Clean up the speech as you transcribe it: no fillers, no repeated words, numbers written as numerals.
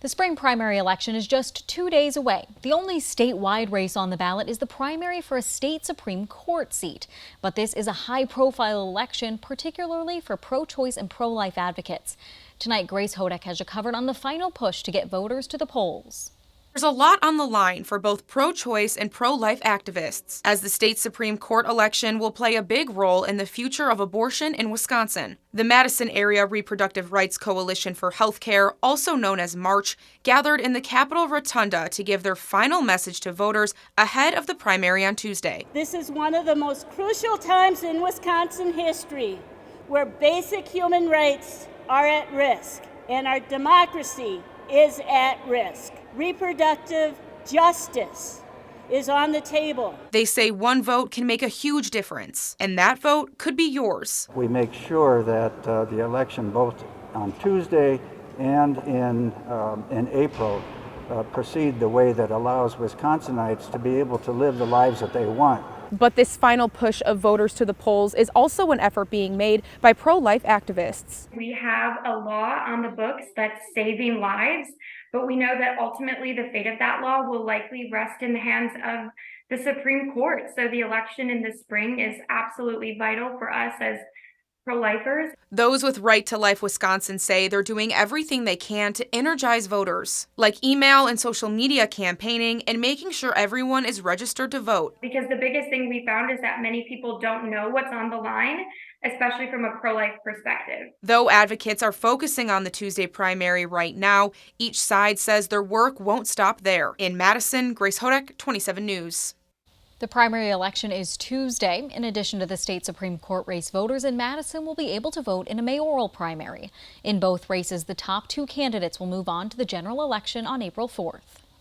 The spring primary election is just 2 days away. The only statewide race on the ballot is the primary for a state Supreme Court seat. But this is a high-profile election, particularly for pro-choice and pro-life advocates. Tonight, Grace Hodek has you covered on the final push to get voters to the polls. There's a lot on the line for both pro-choice and pro-life activists, as the state Supreme Court election will play a big role in the future of abortion in Wisconsin. The Madison Area Reproductive Rights Coalition for Healthcare, also known as MARCH, gathered in the Capitol Rotunda to give their final message to voters ahead of the primary on Tuesday. This is one of the most crucial times in Wisconsin history where basic human rights are at risk and our democracy is at risk. Reproductive justice is on the table. They say one vote can make a huge difference, and that vote could be yours. We make sure that the election, both on Tuesday and in April, proceed the way that allows Wisconsinites to be able to live the lives that they want. But this final push of voters to the polls is also an effort being made by pro-life activists. We have a law on the books that's saving lives, but we know that ultimately the fate of that law will likely rest in the hands of the Supreme Court. So the election in the spring is absolutely vital for us as pro-lifers. Those with Right to Life Wisconsin say they're doing everything they can to energize voters, like email and social media campaigning and making sure everyone is registered to vote. Because the biggest thing we found is that many people don't know what's on the line, especially from a pro-life perspective. Though advocates are focusing on the Tuesday primary right now, each side says their work won't stop there. In Madison, Grace Hodek, 27 News. The primary election is Tuesday. In addition to the state Supreme Court race, voters in Madison will be able to vote in a mayoral primary. In both races, the top two candidates will move on to the general election on April 4th.